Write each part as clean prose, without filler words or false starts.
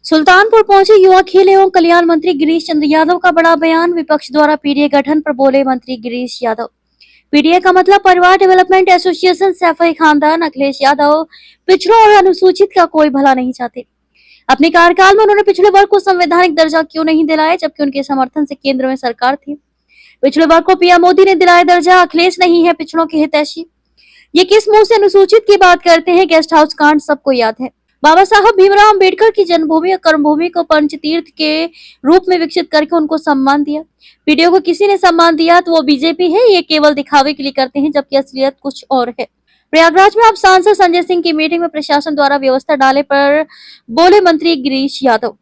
सुल्तानपुर पहुंचे युवा खेल एवं कल्याण मंत्री गिरीश चंद्र यादव का बड़ा बयान। विपक्ष द्वारा पीडीए गठन पर बोले मंत्री गिरीश यादव। पीडीए का मतलब परिवार डेवलपमेंट एसोसिएशन। सैफई खानदान अखिलेश यादव पिछड़ों और अनुसूचित का कोई भला नहीं चाहते। अपने कार्यकाल में उन्होंने पिछड़े वर्ग को संवैधानिक दर्जा क्यों नहीं दिलाया, जबकि उनके समर्थन से केंद्र में सरकार थी। पिछड़े वर्ग को पीएम मोदी ने दिलाया दर्जा, अखिलेश नहीं है पिछड़ों के हितैषी। ये किस मुंह से अनुसूचित की बात करते हैं। गेस्ट हाउस कांड सबको याद है। बाबा साहब भीमराव अंबेडकर की जन्मभूमि और कर्मभूमि को पंचतीर्थ के रूप में विकसित करके उनको सम्मान दिया। पीडीओ को किसी ने सम्मान दिया तो वो बीजेपी है। ये केवल दिखावे के लिए करते हैं, जबकि असलियत कुछ और है। प्रयागराज में अब सांसद संजय सिंह की मीटिंग में प्रशासन द्वारा व्यवस्था डाले पर बोले मंत्री गिरीश यादव।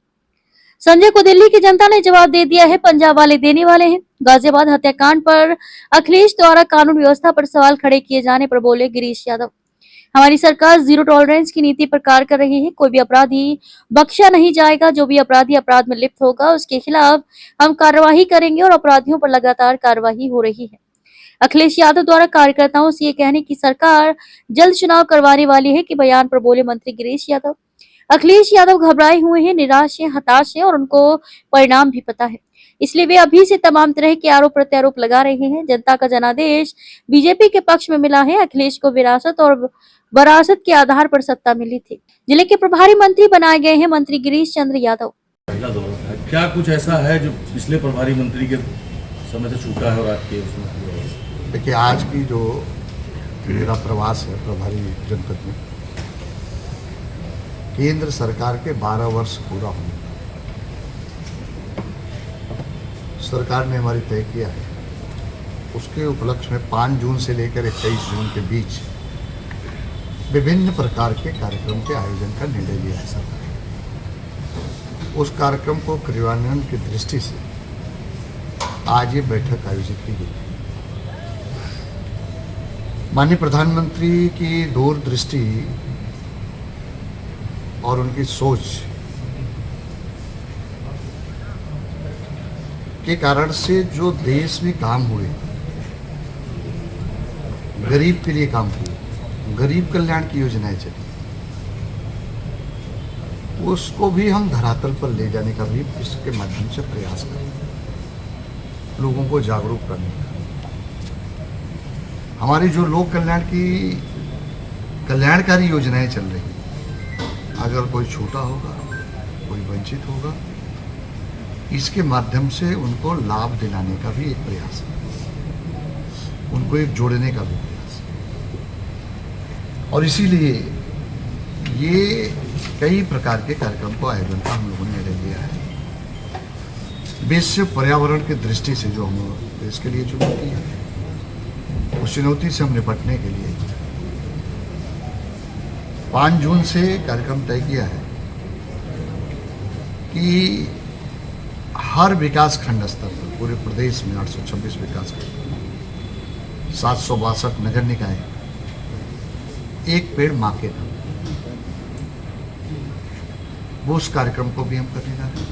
संजय को दिल्ली की जनता ने जवाब दे दिया है, पंजाब वाले देने वाले हैं। गाजियाबाद हत्याकांड पर अखिलेश द्वारा कानून व्यवस्था पर सवाल खड़े किए जाने पर बोले गिरीश यादव। हमारी सरकार जीरो टॉलरेंस की नीति पर कार्य कर रही है। कोई भी अपराधी बख्शा नहीं जाएगा। जो भी अपराधी अपराध में लिप्त होगा उसके खिलाफ हम कार्रवाई करेंगे और अपराधियों पर लगातार कार्रवाई हो रही है। अखिलेश यादव द्वारा कार्यकर्ताओं से ये कहने की सरकार जल्द चुनाव करवाने वाली है कि बयान पर बोले मंत्री गिरीश यादव। अखिलेश यादव घबराए हुए हैं, निराश हैं, हताश हैं और उनको परिणाम भी पता है। इसलिए वे अभी से तमाम तरह के आरोप प्रत्यारोप लगा रहे हैं। जनता का जनादेश बीजेपी के पक्ष में मिला है। अखिलेश को विरासत और वरासत के आधार पर सत्ता मिली थी। जिले के प्रभारी मंत्री बनाए गए हैं मंत्री गिरीश चंद्र यादव। पहला दौर है, क्या कुछ ऐसा है जो पिछले प्रभारी मंत्री के समय से छूटा है और आपके उसमें? देखिए, आज की जो मेरा प्रवास है प्रभारी जनपद में, केंद्र सरकार के 12 वर्ष पूरा होने सरकार ने हमारी तय किया है। उसके उपलक्ष्य में 5 जून से लेकर 21 जून के बीच विभिन्न प्रकार के कार्यक्रम के आयोजन का निर्णय लिया है सरकार। उस कार्यक्रम को क्रियान्वयन की दृष्टि से आज ये बैठक आयोजित की गई। माननीय प्रधानमंत्री की दूरदृष्टि और उनकी सोच के कारण से जो देश में काम हुए, गरीब के लिए काम हुए, गरीब कल्याण की योजनाएं चली, उसको भी हम धरातल पर ले जाने का भी इसके माध्यम से प्रयास करें, लोगों को जागरूक करने का। हमारी जो लोक कल्याण की कल्याणकारी योजनाएं चल रही, अगर कोई छूटा होगा, कोई वंचित होगा, इसके माध्यम से उनको लाभ दिलाने का भी एक प्रयास है, उनको एक जोड़ने का भी प्रयास है। और इसीलिए ये कई प्रकार के कार्यक्रम को आयोजन का हम लोगों ने निर्णय लिया है। विश्व पर्यावरण की दृष्टि से जो हम देश के लिए चुनौती है, उस चुनौती से हम निपटने के लिए 5 जून से कार्यक्रम तय किया है कि हर विकास खंड स्तर पर पूरे प्रदेश में 826 विकास खंड, 762 नगर निकाय, एक पेड़ मां के नाम, वो उस कार्यक्रम को भी हम करने जा रहे हैं।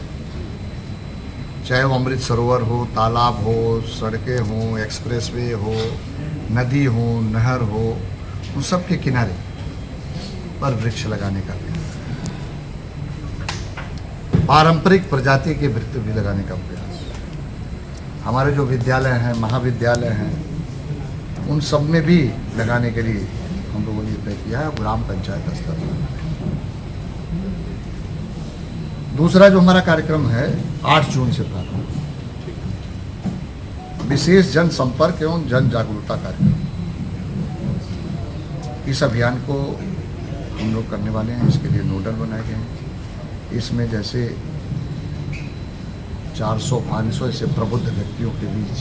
चाहे वो अमृत सरोवर हो, तालाब हो, सड़कें हो, एक्सप्रेसवे हो, नदी हो, नहर हो, उन सब के किनारे पर वृक्ष लगाने का भी, पारंपरिक प्रजाति के वृक्ष भी लगाने का प्रयास। हमारे जो विद्यालय हैं, महाविद्यालय हैं, उन सब में भी लगाने के लिए हम लोगों ने तय किया है, ग्राम पंचायत स्तर पर। दूसरा जो हमारा कार्यक्रम है 8 जून से प्रारंभ, विशेष जन संपर्क एवं जन जागरूकता कार्यक्रम। इस अभियान को हम लोग करने वाले हैं, इसके लिए नोडल बनाए गए हैं। इसमें जैसे 400-500 ऐसे प्रबुद्ध व्यक्तियों के बीच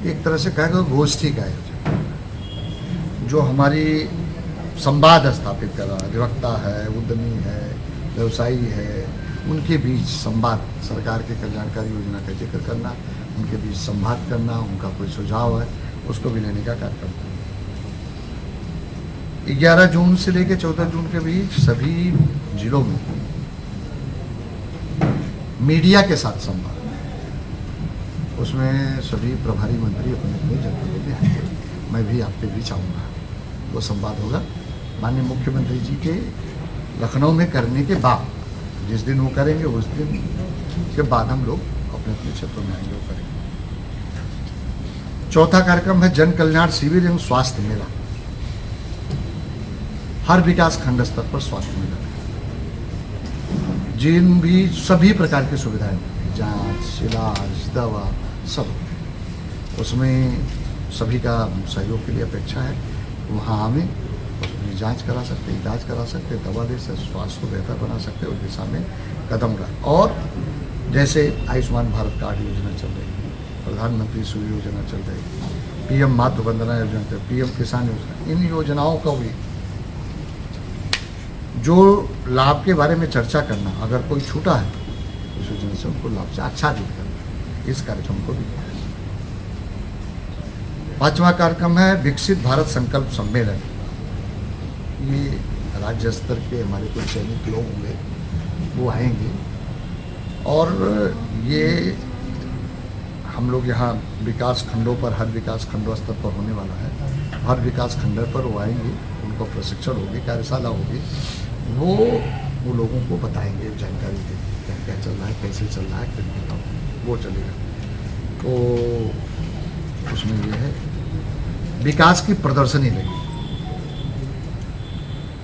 एक तरह से कहेगा गोष्ठी का आयोजन, जो हमारी संवाद स्थापित कर रहा है, अधिवक्ता है, उद्यमी है, व्यवसायी है, उनके बीच संवाद, सरकार के कल्याणकारी योजना का जिक्र करना, उनके बीच संवाद करना, उनका कोई सुझाव है उसको भी लेने का कार्यक्रम करना। 11 जून से लेकर 14 जून के बीच सभी जिलों में मीडिया के साथ संवाद, उसमें सभी प्रभारी मंत्री अपने अपने जनपदों में आएंगे, मैं भी आपके बीच आऊँगा, वो संवाद होगा। माननीय मुख्यमंत्री जी के लखनऊ में करने के बाद, जिस दिन वो करेंगे उस दिन के बाद हम लोग अपने अपने क्षेत्रों में आएंगे, वो करेंगे। चौथा कार्यक्रम है जन कल्याण शिविर एवं स्वास्थ्य मेला। हर विकास खंड स्तर पर स्वास्थ्य मेला, जिन भी सभी प्रकार की सुविधाएं, जांच, इलाज, दवा, सब, उसमें सभी का सहयोग के लिए अपेक्षा है। वहाँ आवें, उसमें जांच करा सकते, इलाज करा सकते, दवा दे सकते, स्वास्थ्य को बेहतर बना सकते, उस दिशा में कदम रख। और जैसे आयुष्मान भारत कार्ड योजना चल रही है, प्रधानमंत्री सूर्य योजना चल रही है, पीएम मातृ वंदना योजना चल, पीएम किसान योजना, इन योजनाओं का भी जो लाभ के बारे में चर्चा करना, अगर कोई छूटा है उस योजना से उनको लाभ से आच्छादित करना, इस कार्यक्रम को भी। पांचवा कार्यक्रम है विकसित भारत संकल्प सम्मेलन। ये राज्य स्तर के हमारे कुछ चयनित लोग होंगे, वो आएंगे और ये हम लोग यहाँ विकास खंडों पर, हर विकास खंडों स्तर पर होने वाला है। हर विकास खंड पर वो आएंगे, उनको प्रशिक्षण होगी, कार्यशाला होगी, वो लोगों को बताएंगे, जानकारी देंगे क्या क्या चल रहा है, कैसे चल रहा है, किन बताओ वो चलेगा। तो उसमें ये है विकास की प्रदर्शनी लगी,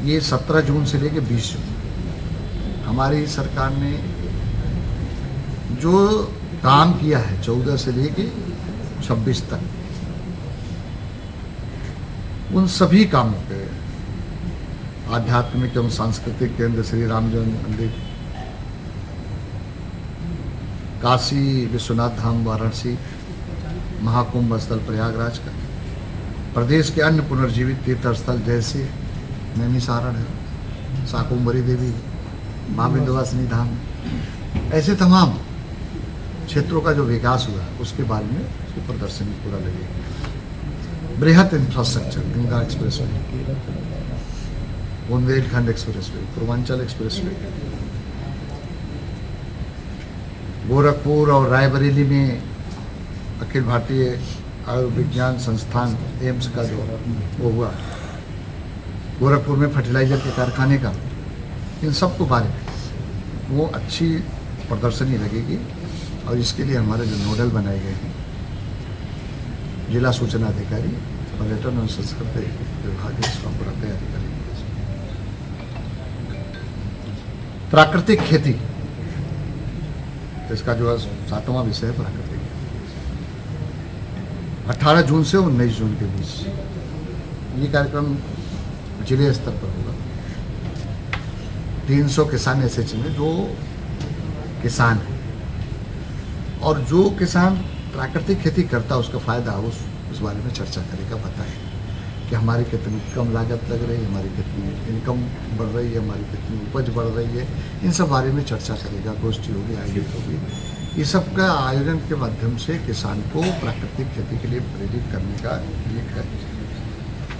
ये 17 जून से लेकर 20 जून हमारी सरकार ने जो काम किया है 14 से लेकर 26 तक, उन सभी कामों के आध्यात्मिक एवं सांस्कृतिक केंद्र श्री राम जन्म मंदिर, काशी विश्वनाथ धाम वाराणसी, महाकुंभ स्थल प्रयागराज का, प्रदेश के अन्य पुनर्जीवित तीर्थ स्थल जैसे नैमिषारण है, शाकुंभरी देवी, माँ विंध्यवासिनी धाम, ऐसे तमाम क्षेत्रों का जो विकास हुआ उसके बारे में उसकी प्रदर्शनी पूरा लगेगी। बृहत infrastructure, Ganga express way, Bundelkhand express way, Purvanchal express way, Gorakhpur और रायबरेली में अखिल भारतीय आयुर्विज्ञान संस्थान एम्स का जो वो हुआ, गोरखपुर में फर्टिलाइजर के कारखाने का, इन सब को बारे में वो अच्छी प्रदर्शनी लगेगी। और इसके लिए हमारे जो नोडल बनाए गए हैं, जिला सूचना अधिकारी, पर्यटन और संस्कृति विभाग, इसका पूरा तैयारी करेंगे। प्राकृतिक खेती, इसका जो 7वां विषय है प्राकृतिक खेती, 18 जून से 19 जून के बीच ये कार्यक्रम जिले स्तर पर होगा। 300 किसान ऐसे में जो किसान है और जो किसान प्राकृतिक खेती करता है उसका फायदा उस बारे में चर्चा करेगा, बताए कि हमारी कितनी कम लागत लग रही है, हमारी कितनी इनकम बढ़ रही है, हमारी कितनी उपज बढ़ रही है, इन सब बारे में चर्चा करेगा। गोष्ठी होगी, आयोजित होगी। ये सब का आयोजन के माध्यम से किसान को प्राकृतिक खेती के लिए प्रेरित करने का एक है।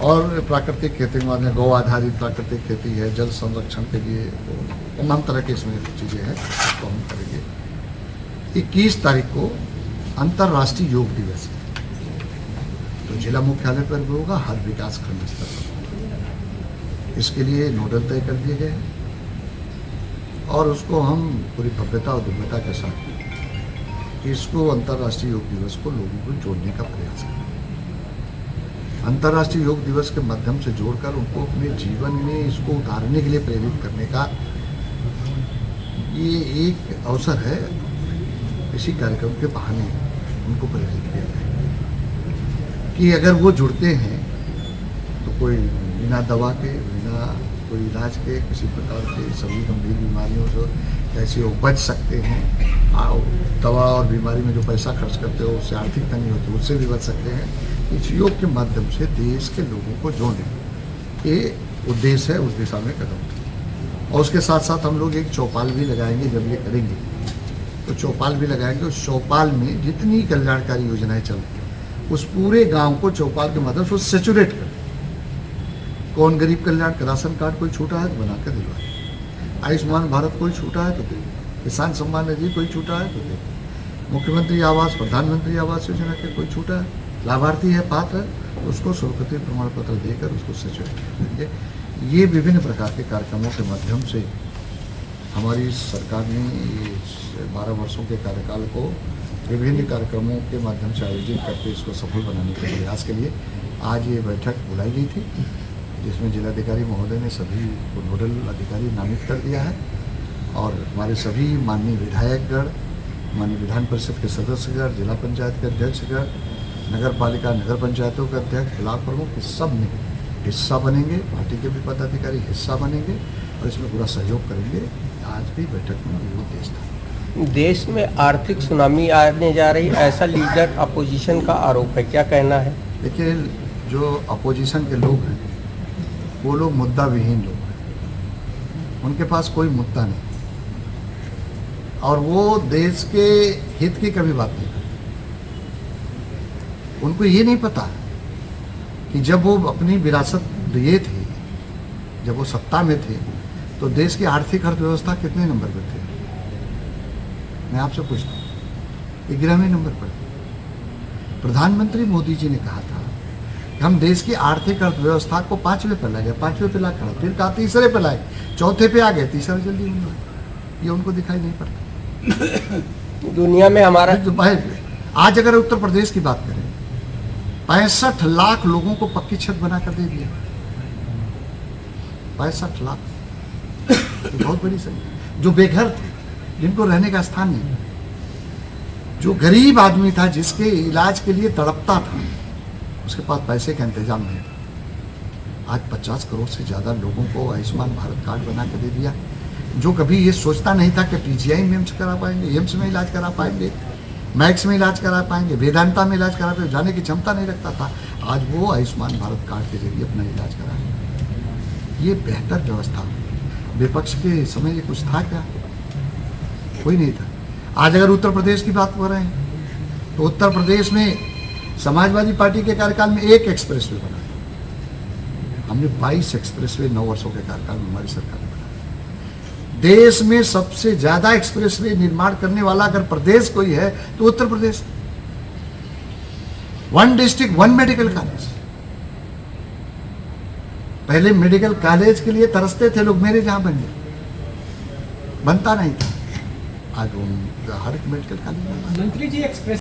और प्राकृतिक खेती में गौ आधारित प्राकृतिक खेती है, जल संरक्षण के लिए तमाम तरह की इसमें चीज़ें हैं, इसको हम करेंगे। 21 तारीख को अंतर्राष्ट्रीय योग दिवस है, तो जिला मुख्यालय पर भी होगा, हर विकास खंड स्तर पर। इसके लिए नोडल तय कर दिए गए हैं और उसको हम पूरी भव्यता और दिव्यता के साथ इसको अंतर्राष्ट्रीय योग दिवस को लोगों को जोड़ने का प्रयास करें। अंतर्राष्ट्रीय योग दिवस के माध्यम से जोड़कर उनको अपने जीवन में इसको उतारने के लिए प्रेरित करने का ये एक अवसर है। इसी कार्यक्रम के बहाने उनको प्रेरित किया जाए कि अगर वो जुड़ते हैं तो कोई बिना दवा के, बिना कोई इलाज के, किसी प्रकार के सभी गंभीर बीमारियों से कैसे वो बच सकते हैं। दवा और बीमारी में जो पैसा खर्च करते हो उससे आर्थिक तंगी होती है, उससे भी बच सकते हैं। इस योग के माध्यम से देश के लोगों को जोड़ने ये उद्देश्य है, उस दिशा में कदम। और उसके साथ साथ हम लोग एक चौपाल भी लगाएंगे। जब ये करेंगे तो चौपाल भी लगाएंगे। उस चौपाल में जितनी कल्याणकारी योजनाएं चल रही हैं उस पूरे गांव को चौपाल के माध्यम से सेचुरेट कर। कौन गरीब कल्याण का राशन कार्ड कोई छूटा है तो बना कर दिलवाए, आयुष्मान भारत कोई छूटा है तो दे, किसान सम्मान निधि कोई छूटा है तो दे, मुख्यमंत्री आवास, प्रधानमंत्री आवास योजना के कोई छूटा है, लाभार्थी है, पात्र है, उसको स्वीकृति प्रमाण पत्र देकर उसको सेचुरेट कर देंगे। ये विभिन्न प्रकार के कार्यक्रमों के माध्यम से हमारी सरकार ने इस 12 वर्षों के कार्यकाल को विभिन्न कार्यक्रमों के माध्यम से आयोजित करके इसको सफल बनाने के प्रयास के लिए आज ये बैठक बुलाई गई थी, जिसमें जिलाधिकारी महोदय ने सभी को नोडल अधिकारी नामित कर दिया है और हमारे सभी माननीय विधायकगण, माननीय विधान परिषद के सदस्यगण, जिला पंचायत के अध्यक्षगण, नगर पालिका नगर पंचायतों के अध्यक्ष, ब्लॉक प्रमुख, इस सब में हिस्सा बनेंगे। पार्टी के भी पदाधिकारी हिस्सा बनेंगे और इसमें पूरा सहयोग करेंगे। आज की बैठक में ये उद्देश्य था। देश में आर्थिक सुनामी आने जा रही, ऐसा लीडर अपोजिशन का आरोप है, क्या कहना है? देखिए, जो अपोजिशन के लोग हैं वो लोग मुद्दा विहीन लोग हैं, उनके पास कोई मुद्दा नहीं और वो देश के हित की कभी बात नहीं करते। उनको ये नहीं पता कि जब वो अपनी विरासत लिए थे, जब वो सत्ता में थे, तो देश की आर्थिक अर्थव्यवस्था कितने नंबर पर थे? मैं आपसे पूछता हूँ, 11वें नंबर पर। प्रधानमंत्री मोदी जी ने कहा था कि हम देश की आर्थिक अर्थव्यवस्था को 5वें पर लाए, 5वें पे ला खड़ा, फिर कहा 3रे पे लाए, 4थे पे आ गए, 3रा जल्दी होगा। ये उनको दिखाई नहीं पड़ता। दुनिया में हमारा आज अगर उत्तर प्रदेश की बात करें, 65 लाख लोगों को पक्की छत बनाकर दे दिया। 65 लाख, तो बहुत बड़ी संख्या। जो बेघर थे, जिनको रहने का स्थान नहीं, जो गरीब आदमी था, जिसके इलाज के लिए तड़पता था, उसके पास पैसे का इंतजाम नहीं था। आज 50 करोड़ से ज़्यादा लोगों को आयुष्मान भारत कार्ड बना के दे दिया। जो कभी ये सोचता नहीं था कि पीजीआई में एम्स करा पाएंगे, एम्स में इलाज करा पाएंगे, मैक्स में इलाज करा पाएंगे, वेदांता में इलाज करा पाएंगे, जाने की क्षमता नहीं रखता था, आज वो आयुष्मान भारत कार्ड के जरिए अपना इलाज करा। ये बेहतर व्यवस्था। विपक्ष के समय ये कुछ था क्या? कोई नहीं था। आज अगर उत्तर प्रदेश की बात कर रहे हैं तो उत्तर प्रदेश में समाजवादी पार्टी के कार्यकाल में 1 एक्सप्रेसवे बना। हमने 22 एक्सप्रेसवे 9 वर्षों के कार्यकाल में हमारी सरकार ने बनाया। देश में सबसे ज्यादा एक्सप्रेसवे निर्माण करने वाला अगर प्रदेश कोई है तो Uttar Pradesh. 1 district 1 medical college. पहले मेडिकल कॉलेज के लिए तरसते थे लोग, मेरे जहां बन गए, बनता नहीं था। आज हर एक मेडिकल कॉलेज। मंत्री जी, एक्सप्रेस